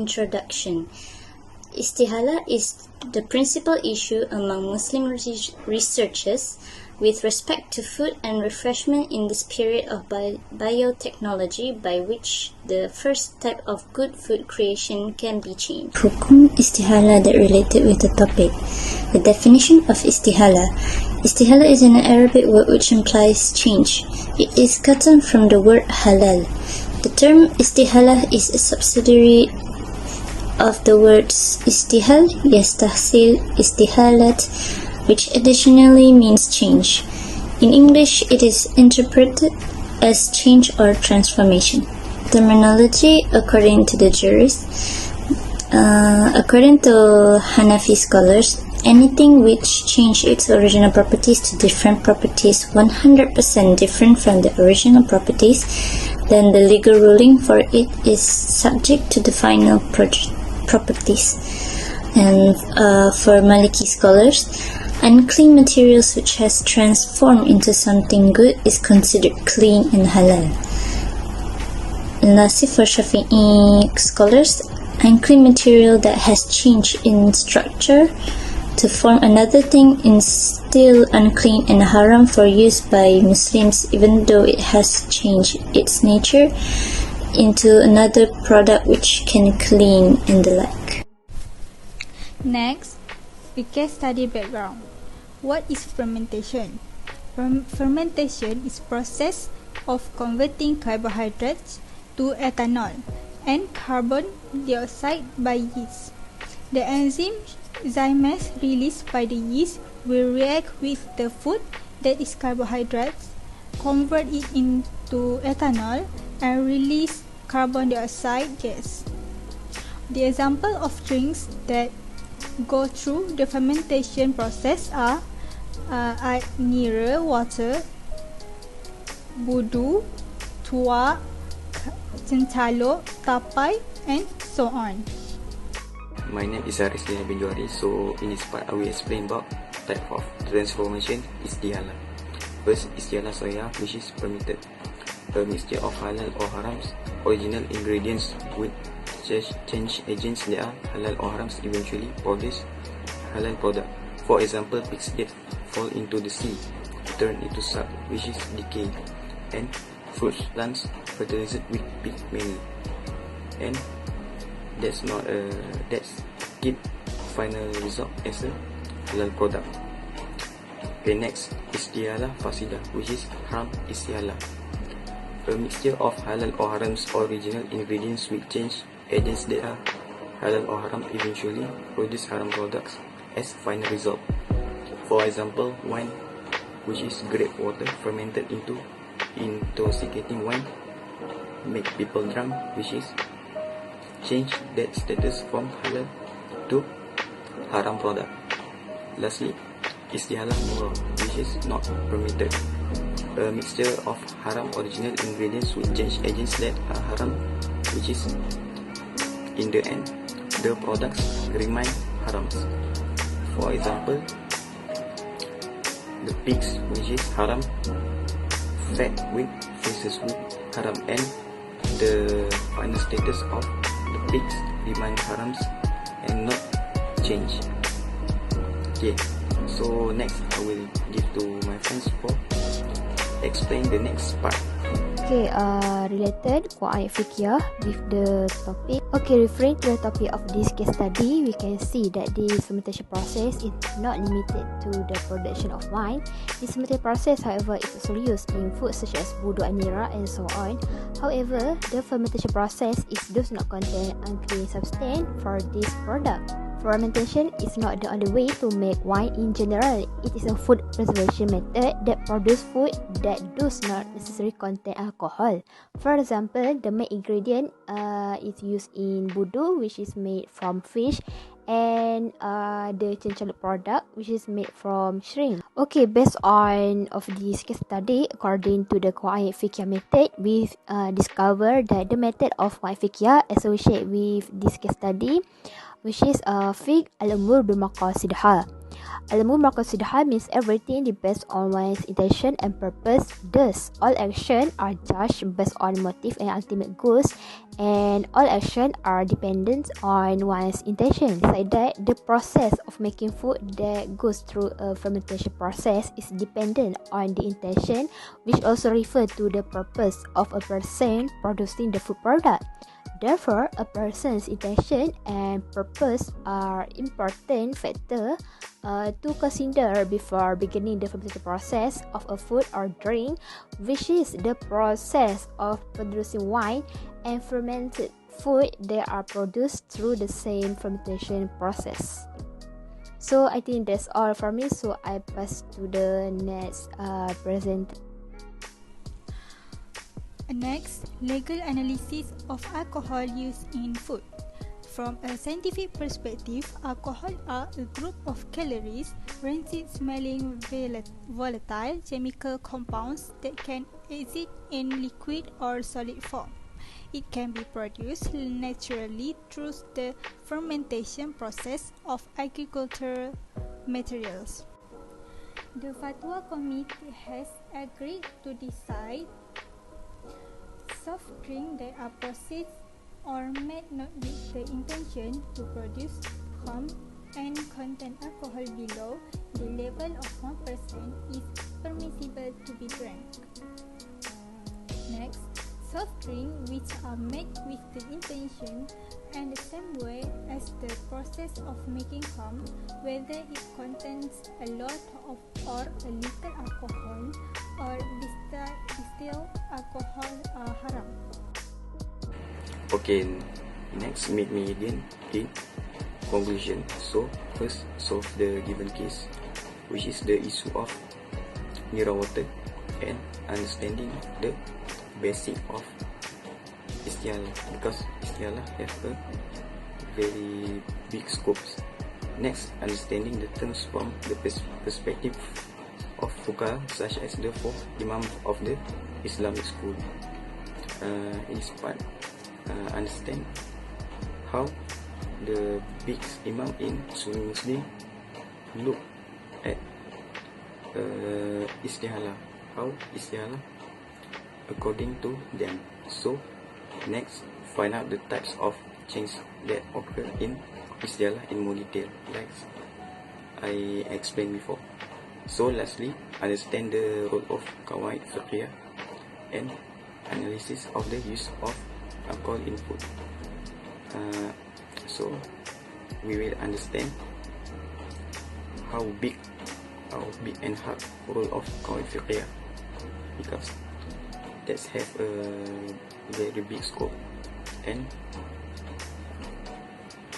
Introduction. Istihala is the principal issue among Muslim researchers with respect to food and refreshment in this period of biotechnology, by which the first type of good food creation can be changed. Hukum istihala that related with the topic. The definition of istihala. Istihala is an Arabic word which implies change. It is gotten from the word halal. The term istihala is a subsidiary of the words istihal, yastahsil, istihalat, which additionally means change. In English, it is interpreted as change or transformation. Terminology according to the jurists. According to Hanafi scholars, anything which changes its original properties to different properties 100% different from the original properties, then the legal ruling for it is subject to the final properties. And for Maliki scholars, unclean materials which has transformed into something good is considered clean and halal. Lastly, for Shafi'i scholars, unclean material that has changed in structure to form another thing is still unclean and haram for use by Muslims, even though it has changed its nature into another product which can clean and the like. Next, the case study background. What is fermentation? Fermentation is process of converting carbohydrates to ethanol and carbon dioxide by yeast. The enzyme zymes released by the yeast will react with the food, that is carbohydrates, convert it into ethanol and release carbon dioxide gas. The example of drinks that go through the fermentation process are Nira water, Budu, tuak, Cencaluk, tapai, and so on. My name is HARITH bin Juari. So in this part I will explain about type of transformation istihala. First, istihala soya, which is permitted. A mixture of halal or harams original ingredients with change agents that are halal or harams eventually produce halal product. For example, pig's head fall into the sea, turn into sap, which is decay, and fruit plants fertilized with pig manure. And that's keep final result as a halal product. Okay, next, istihala fasida, which is haram istihala. A mixture of halal or haram's original ingredients with change agents that are halal or haram eventually produce haram products as final result. For example, wine, which is grape water fermented into intoxicating wine, make people drunk, which is change that status from halal to haram product. Lastly, istihala moral, which is not permitted. A mixture of haram original ingredients with change agents that are haram, which is in the end the products remain harams. For example, the pigs, which is haram, fat with faces with haram, and the final status of the pigs remain harams and not change. Okay, so next I will give to my friends for explain the next part. Okay, related Qawaid Fiqhiyyah with the topic. Okay, referring to the topic of this case study, we can see that this fermentation process is not limited to the production of wine. This fermentation process, however, is also used in food such as Budu and Nira and so on. However, the fermentation process does not contain unclean substance for this product. Fermentation is not the only way to make wine in general. It is a food preservation method that produces food that does not necessarily contain alcohol. For example, the main ingredient is used in Budu, which is made from fish, and the Cencaluk product, which is made from shrimp. Okay, based on of this case study, according to the Qawaid Fiqhiyyah method, we discover that the method of Qawaid Fiqhiyyah associated with this case study, which is fiqh al-umur bil-maqasidha. Al-umum maqasidah means everything depends on one's intention and purpose. Thus, all actions are judged based on motive and ultimate goals, and all actions are dependent on one's intention. Besides that, the process of making food that goes through a fermentation process is dependent on the intention, which also refers to the purpose of a person producing the food product. Therefore, a person's intention and purpose are important factors to consider before beginning the fermentation process of a food or drink, which is the process of producing wine and fermented food that are produced through the same fermentation process. So I think that's all for me. So I pass to the next presenter. Next, legal analysis of alcohol use in food. From a scientific perspective, alcohol are a group of calories, rancid smelling volatile chemical compounds that can exist in liquid or solid form. It can be produced naturally through the fermentation process of agricultural materials. The Fatwa Committee has agreed to decide soft drinks that are processed or made not with the intention to produce harm and contain alcohol below the level of 1% is permissible to be drank. Next, soft drinks which are made with the intention and the same way as the process of making harm, whether it contains a lot of or a little alcohol or distilled alcohol are haram. Okay, next meet me again in conclusion. So first solve the given case, which is the issue of Nira water and understanding the basic of istialah, because istialah have a very big scopes. Next, understanding the terms from the perspective of fuqaha such as the four imam of the Islamic school. In this part, understand how the big imam in Sunni Muslim look at istialah, how istialah according to them. So next, find out the types of change that occur in istialah in more detail, like I explained before. So lastly, understand the role of Qawaid Fiqhiyyah and analysis of the use of alcohol in food. So we will understand how big and hard role of Qawaid Fiqhiyyah, because that's have a very big scope. And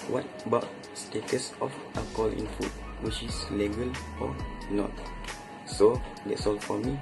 what about status of alcohol in food, which is legal or not? So that's all for me.